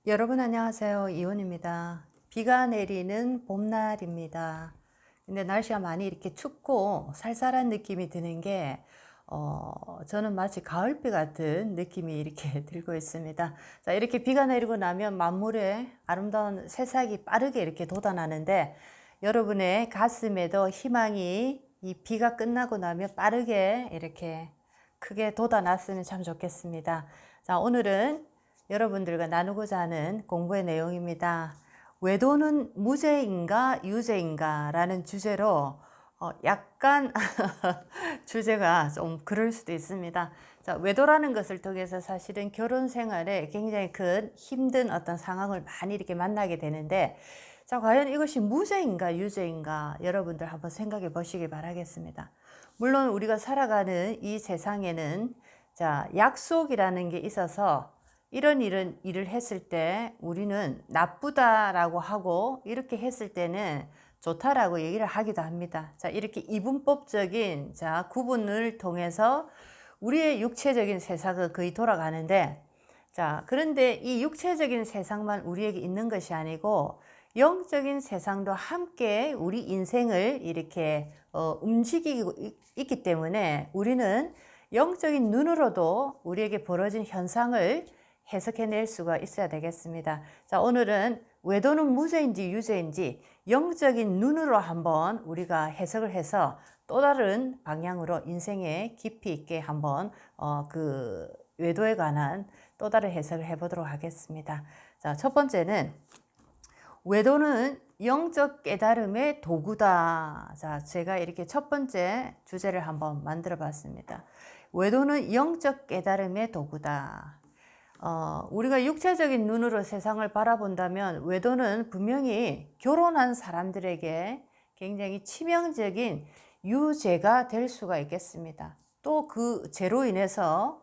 여러분 안녕하세요. 이혼입니다. 비가 내리는 봄날입니다. 근데 날씨가 많이 이렇게 춥고 쌀쌀한 느낌이 드는 게 저는 마치 가을비 같은 느낌이 이렇게 들고 있습니다. 자, 이렇게 비가 내리고 나면 만물의 아름다운 새싹이 빠르게 이렇게 돋아나는데 여러분의 가슴에도 희망이 이 비가 끝나고 나면 빠르게 이렇게 크게 돋아났으면 참 좋겠습니다. 자, 오늘은 여러분들과 나누고자 하는 공부의 내용입니다. 외도는 무죄인가 유죄인가 라는 주제로 약간 주제가 좀 그럴 수도 있습니다. 자, 외도라는 것을 통해서 사실은 결혼 생활에 굉장히 큰 힘든 어떤 상황을 많이 이렇게 만나게 되는데, 자, 과연 이것이 무죄인가 유죄인가 여러분들 한번 생각해 보시기 바라겠습니다. 물론 우리가 살아가는 이 세상에는 자, 약속이라는 게 있어서 이런 일을 했을 때 우리는 나쁘다라고 하고 이렇게 했을 때는 좋다라고 얘기를 하기도 합니다. 자, 이렇게 이분법적인 자, 구분을 통해서 우리의 육체적인 세상은 거의 돌아가는데, 자, 그런데 이 육체적인 세상만 우리에게 있는 것이 아니고 영적인 세상도 함께 우리 인생을 이렇게 움직이고 있기 때문에 우리는 영적인 눈으로도 우리에게 벌어진 현상을 해석해낼 수가 있어야 되겠습니다. 자, 오늘은 외도는 무죄인지 유죄인지 영적인 눈으로 한번 우리가 해석을 해서 또 다른 방향으로 인생에 깊이 있게 한번 그 외도에 관한 또 다른 해석을 해보도록 하겠습니다. 자, 첫 번째는 외도는 영적 깨달음의 도구다. 자, 제가 이렇게 첫 번째 주제를 한번 만들어 봤습니다. 외도는 영적 깨달음의 도구다. 우리가 육체적인 눈으로 세상을 바라본다면 외도는 분명히 결혼한 사람들에게 굉장히 치명적인 유죄가 될 수가 있겠습니다. 또 그 죄로 인해서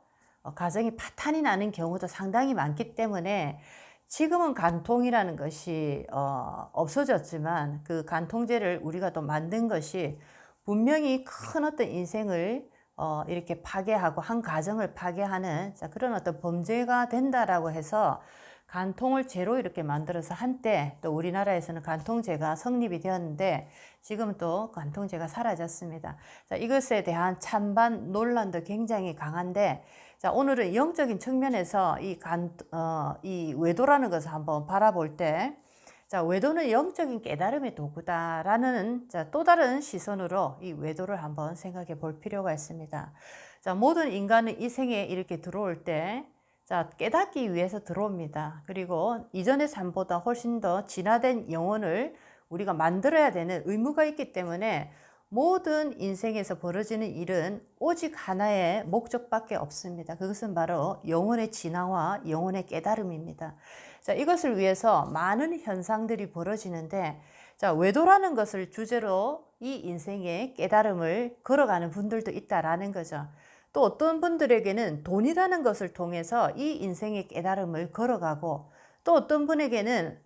가정이 파탄이 나는 경우도 상당히 많기 때문에 지금은 간통이라는 것이 없어졌지만 그 간통죄를 우리가 또 만든 것이 분명히 큰 어떤 인생을 이렇게 파괴하고 한 가정을 파괴하는 그런 어떤 범죄가 된다라고 해서 간통을 죄로 이렇게 만들어서 한때 또 우리나라에서는 간통죄가 성립이 되었는데 지금 또 간통죄가 사라졌습니다. 자, 이것에 대한 찬반 논란도 굉장히 강한데, 자, 오늘은 영적인 측면에서 이 외도라는 것을 한번 바라볼 때, 자, 외도는 영적인 깨달음의 도구다라는 또 다른 시선으로 이 외도를 한번 생각해 볼 필요가 있습니다. 자, 모든 인간은 이 생에 이렇게 들어올 때, 자, 깨닫기 위해서 들어옵니다. 그리고 이전의 삶보다 훨씬 더 진화된 영혼을 우리가 만들어야 되는 의무가 있기 때문에 모든 인생에서 벌어지는 일은 오직 하나의 목적밖에 없습니다. 그것은 바로 영혼의 진화와 영혼의 깨달음입니다. 자, 이것을 위해서 많은 현상들이 벌어지는데, 자, 외도라는 것을 주제로 이 인생의 깨달음을 걸어가는 분들도 있다라는 거죠. 또 어떤 분들에게는 돈이라는 것을 통해서 이 인생의 깨달음을 걸어가고, 또 어떤 분에게는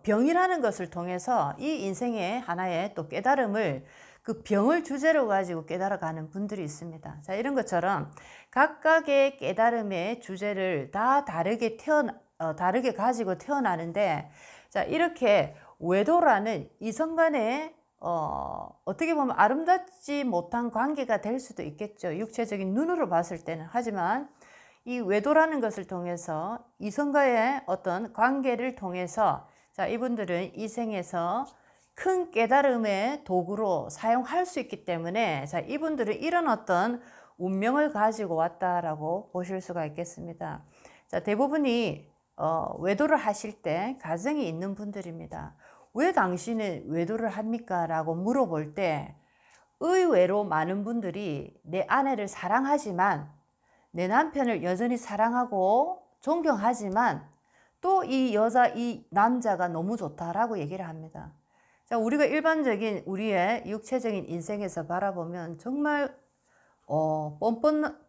병이라는 것을 통해서 이 인생의 하나의 또 깨달음을 그 병을 주제로 가지고 깨달아가는 분들이 있습니다. 자, 이런 것처럼 각각의 깨달음의 주제를 다 다르게 가지고 태어나는데, 자, 이렇게 외도라는 이성간의 어떻게 보면 아름답지 못한 관계가 될 수도 있겠죠. 육체적인 눈으로 봤을 때는. 하지만 이 외도라는 것을 통해서 이성과의 어떤 관계를 통해서 자, 이분들은 이 생에서 큰 깨달음의 도구로 사용할 수 있기 때문에 자, 이분들은 이런 어떤 운명을 가지고 왔다라고 보실 수가 있겠습니다. 자, 대부분이 외도를 하실 때 가정이 있는 분들입니다. 왜 당신은 외도를 합니까? 라고 물어볼 때 의외로 많은 분들이 내 아내를 사랑하지만 내 남편을 여전히 사랑하고 존경하지만 또 이 여자, 이 남자가 너무 좋다라고 얘기를 합니다. 자, 우리가 일반적인 우리의 육체적인 인생에서 바라보면 정말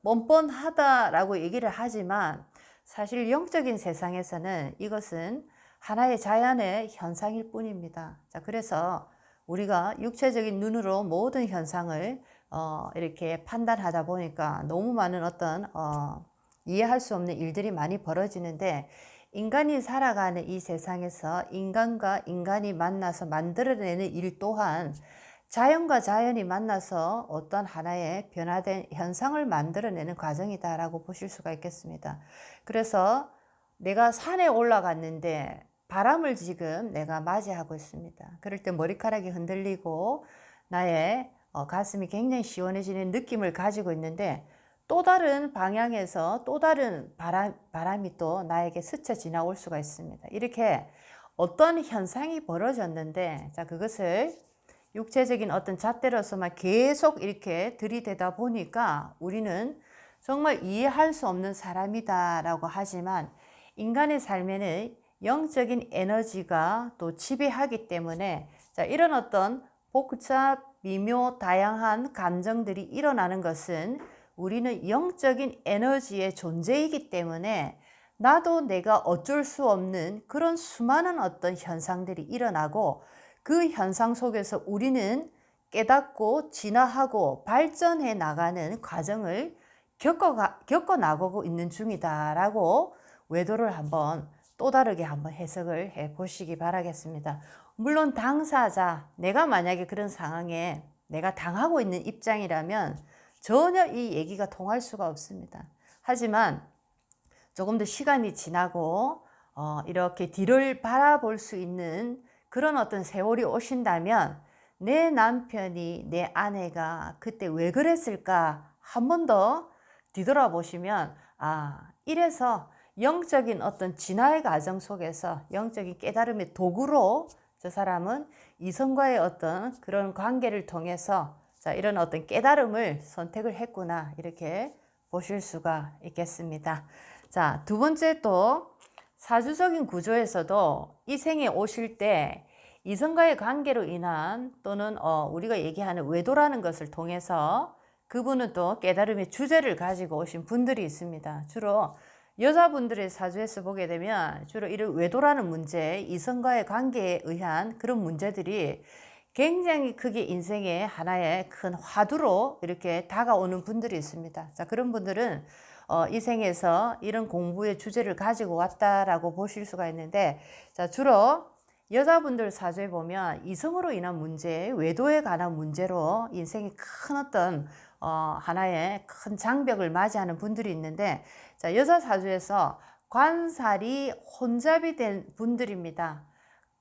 뻔뻔하다라고 얘기를 하지만 사실 영적인 세상에서는 이것은 하나의 자연의 현상일 뿐입니다. 자, 그래서 우리가 육체적인 눈으로 모든 현상을 이렇게 판단하다 보니까 너무 많은 어떤 이해할 수 없는 일들이 많이 벌어지는데, 인간이 살아가는 이 세상에서 인간과 인간이 만나서 만들어내는 일 또한 자연과 자연이 만나서 어떤 하나의 변화된 현상을 만들어내는 과정이다라고 보실 수가 있겠습니다. 그래서 내가 산에 올라갔는데 바람을 지금 내가 맞이하고 있습니다. 그럴 때 머리카락이 흔들리고 나의 가슴이 굉장히 시원해지는 느낌을 가지고 있는데 또 다른 방향에서 또 다른 바람이 또 나에게 스쳐 지나올 수가 있습니다. 이렇게 어떤 현상이 벌어졌는데 자 그것을 육체적인 어떤 잣대로서만 계속 이렇게 들이대다 보니까 우리는 정말 이해할 수 없는 사람이다라고 하지만 인간의 삶에는 영적인 에너지가 또 지배하기 때문에 자, 이런 어떤 복잡, 미묘, 다양한 감정들이 일어나는 것은 우리는 영적인 에너지의 존재이기 때문에 나도 내가 어쩔 수 없는 그런 수많은 어떤 현상들이 일어나고 그 현상 속에서 우리는 깨닫고 진화하고 발전해 나가는 과정을 겪어나가고 있는 중이다라고 외도를 한번 또 다르게 한번 해석을 해 보시기 바라겠습니다. 물론 당사자, 내가 만약에 그런 상황에 내가 당하고 있는 입장이라면 전혀 이 얘기가 통할 수가 없습니다. 하지만 조금 더 시간이 지나고 이렇게 뒤를 바라볼 수 있는 그런 어떤 세월이 오신다면 내 남편이, 내 아내가 그때 왜 그랬을까 한 번 더 뒤돌아보시면 이래서 영적인 어떤 진화의 과정 속에서 영적인 깨달음의 도구로 저 사람은 이성과의 어떤 그런 관계를 통해서 자, 이런 어떤 깨달음을 선택을 했구나 이렇게 보실 수가 있겠습니다. 자, 두 번째 또 사주적인 구조에서도 이 생에 오실 때 이성과의 관계로 인한 또는 우리가 얘기하는 외도라는 것을 통해서 그분은 또 깨달음의 주제를 가지고 오신 분들이 있습니다. 주로 여자분들의 사주에서 보게 되면 주로 이런 외도라는 문제, 이성과의 관계에 의한 그런 문제들이 굉장히 크게 인생의 하나의 큰 화두로 이렇게 다가오는 분들이 있습니다. 자, 그런 분들은 이 생에서 이런 공부의 주제를 가지고 왔다라고 보실 수가 있는데, 자, 주로 여자분들 사주에 보면 이성으로 인한 문제, 외도에 관한 문제로 인생이 큰 어떤 하나의 큰 장벽을 맞이하는 분들이 있는데, 자, 여자 사주에서 관살이 혼잡이 된 분들입니다.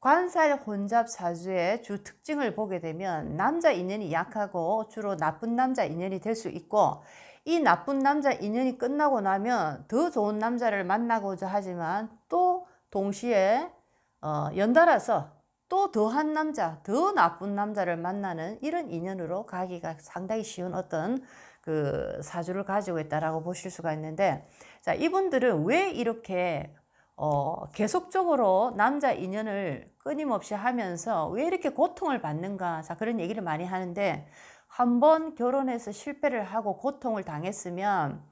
관살 혼잡 사주의 주 특징을 보게 되면 남자 인연이 약하고 주로 나쁜 남자 인연이 될 수 있고, 이 나쁜 남자 인연이 끝나고 나면 더 좋은 남자를 만나고자 하지만 또 동시에 연달아서 또 더한 남자, 더 나쁜 남자를 만나는 이런 인연으로 가기가 상당히 쉬운 어떤 그 사주를 가지고 있다라고 보실 수가 있는데, 자, 이분들은 왜 이렇게 계속적으로 남자 인연을 끊임없이 하면서 왜 이렇게 고통을 받는가? 자, 그런 얘기를 많이 하는데, 한번 결혼해서 실패를 하고 고통을 당했으면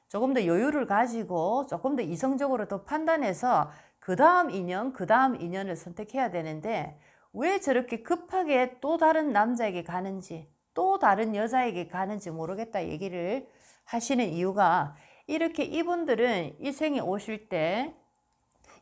조금 더 여유를 가지고 조금 더 이성적으로 더 판단해서 그 다음 인연을 선택해야 되는데 왜 저렇게 급하게 또 다른 남자에게 가는지 또 다른 여자에게 가는지 모르겠다 얘기를 하시는 이유가, 이렇게 이분들은 이 생에 오실 때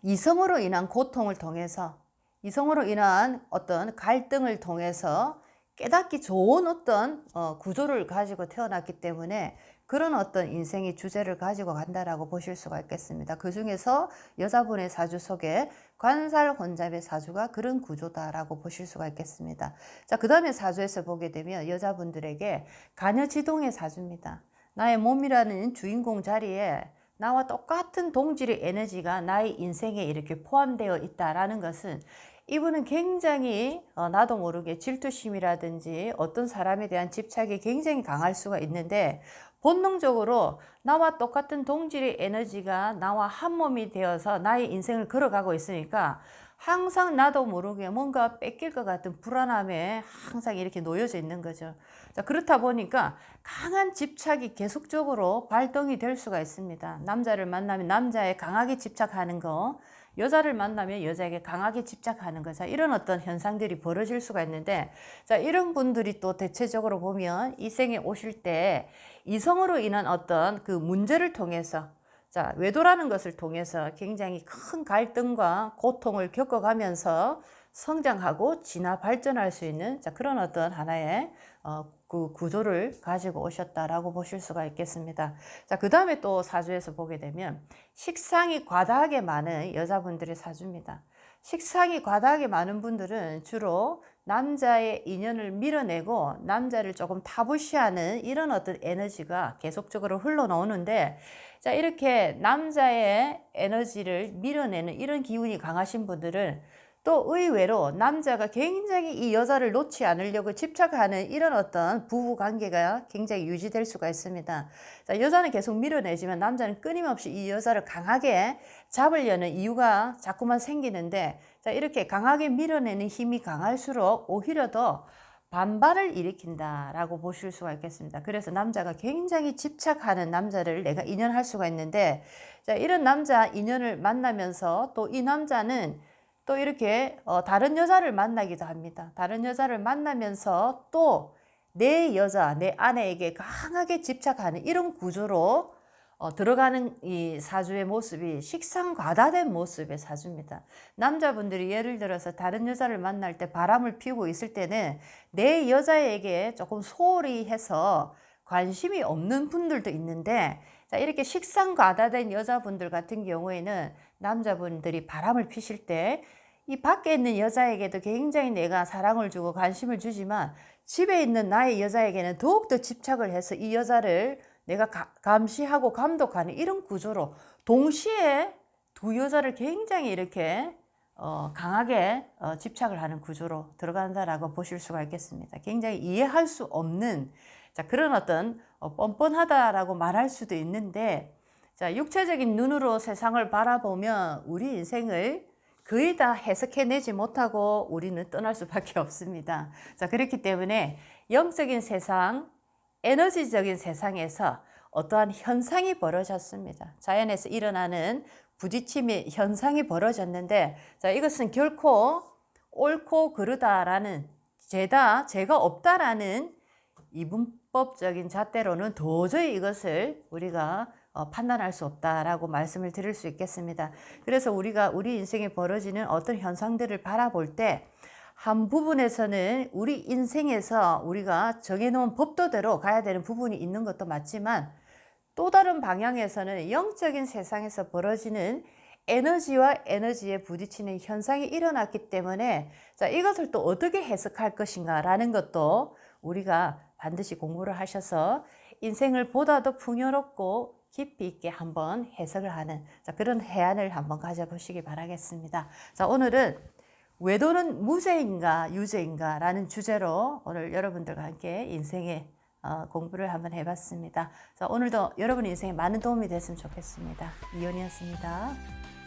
이성으로 인한 고통을 통해서, 이성으로 인한 어떤 갈등을 통해서 깨닫기 좋은 어떤 구조를 가지고 태어났기 때문에 그런 어떤 인생의 주제를 가지고 간다라고 보실 수가 있겠습니다. 그 중에서 여자분의 사주 속에 관살 혼잡의 사주가 그런 구조다라고 보실 수가 있겠습니다. 자, 그 다음에 사주에서 보게 되면 여자분들에게 가녀지동의 사주입니다. 나의 몸이라는 주인공 자리에 나와 똑같은 동질의 에너지가 나의 인생에 이렇게 포함되어 있다라는 것은, 이분은 굉장히 나도 모르게 질투심이라든지 어떤 사람에 대한 집착이 굉장히 강할 수가 있는데, 본능적으로 나와 똑같은 동질의 에너지가 나와 한 몸이 되어서 나의 인생을 걸어가고 있으니까 항상 나도 모르게 뭔가 뺏길 것 같은 불안함에 항상 이렇게 놓여져 있는 거죠. 자, 그렇다 보니까 강한 집착이 계속적으로 발동이 될 수가 있습니다. 남자를 만나면 남자에 강하게 집착하는 거, 여자를 만나면 여자에게 강하게 집착하는 거, 자, 이런 어떤 현상들이 벌어질 수가 있는데, 자, 이런 분들이 또 대체적으로 보면 이 생에 오실 때 이성으로 인한 어떤 그 문제를 통해서 자, 외도라는 것을 통해서 굉장히 큰 갈등과 고통을 겪어가면서 성장하고 진화 발전할 수 있는 자, 그런 어떤 하나의 그 구조를 가지고 오셨다라고 보실 수가 있겠습니다. 자, 그 다음에 또 사주에서 보게 되면 식상이 과다하게 많은 여자분들의 사주입니다. 식상이 과다하게 많은 분들은 주로 남자의 인연을 밀어내고 남자를 조금 타부시하는 이런 어떤 에너지가 계속적으로 흘러나오는데, 자, 이렇게 남자의 에너지를 밀어내는 이런 기운이 강하신 분들은 또 의외로 남자가 굉장히 이 여자를 놓지 않으려고 집착하는 이런 어떤 부부 관계가 굉장히 유지될 수가 있습니다. 자, 여자는 계속 밀어내지만 남자는 끊임없이 이 여자를 강하게 잡으려는 이유가 자꾸만 생기는데, 자, 이렇게 강하게 밀어내는 힘이 강할수록 오히려 더 반발을 일으킨다라고 보실 수가 있겠습니다. 그래서 남자가 굉장히 집착하는 남자를 내가 인연할 수가 있는데, 자, 이런 남자 인연을 만나면서 또 이 남자는 또 이렇게 다른 여자를 만나기도 합니다. 다른 여자를 만나면서 또 내 여자, 내 아내에게 강하게 집착하는 이런 구조로 들어가는 이 사주의 모습이 식상과다된 모습의 사주입니다. 남자분들이 예를 들어서 다른 여자를 만날 때 바람을 피우고 있을 때는 내 여자에게 조금 소홀히 해서 관심이 없는 분들도 있는데, 자, 이렇게 식상과다된 여자분들 같은 경우에는 남자분들이 바람을 피실 때 이 밖에 있는 여자에게도 굉장히 내가 사랑을 주고 관심을 주지만 집에 있는 나의 여자에게는 더욱더 집착을 해서 이 여자를 내가 감시하고 감독하는 이런 구조로 동시에 두 여자를 굉장히 이렇게 강하게 집착을 하는 구조로 들어간다라고 보실 수가 있겠습니다. 굉장히 이해할 수 없는 자, 그런 어떤 뻔뻔하다라고 말할 수도 있는데, 자, 육체적인 눈으로 세상을 바라보면 우리 인생을 거의 다 해석해내지 못하고 우리는 떠날 수밖에 없습니다. 자, 그렇기 때문에 영적인 세상, 에너지적인 세상에서 어떠한 현상이 벌어졌습니다. 자연에서 일어나는 부딪힘의 현상이 벌어졌는데, 자, 이것은 결코 옳고 그르다라는 죄가 없다라는 이분법적인 잣대로는 도저히 이것을 우리가 판단할 수 없다라고 말씀을 드릴 수 있겠습니다. 그래서 우리가 우리 인생에 벌어지는 어떤 현상들을 바라볼 때 한 부분에서는 우리 인생에서 우리가 정해놓은 법도대로 가야 되는 부분이 있는 것도 맞지만, 또 다른 방향에서는 영적인 세상에서 벌어지는 에너지와 에너지에 부딪히는 현상이 일어났기 때문에, 자, 이것을 또 어떻게 해석할 것인가 라는 것도 우리가 반드시 공부를 하셔서 인생을 보다 더 풍요롭고 깊이 있게 한번 해석을 하는 자, 그런 해안을 한번 가져보시기 바라겠습니다. 자, 오늘은 외도는 무죄인가 유죄인가 라는 주제로 오늘 여러분들과 함께 인생의 공부를 한번 해봤습니다. 자, 오늘도 여러분 인생에 많은 도움이 됐으면 좋겠습니다. 이연이었습니다.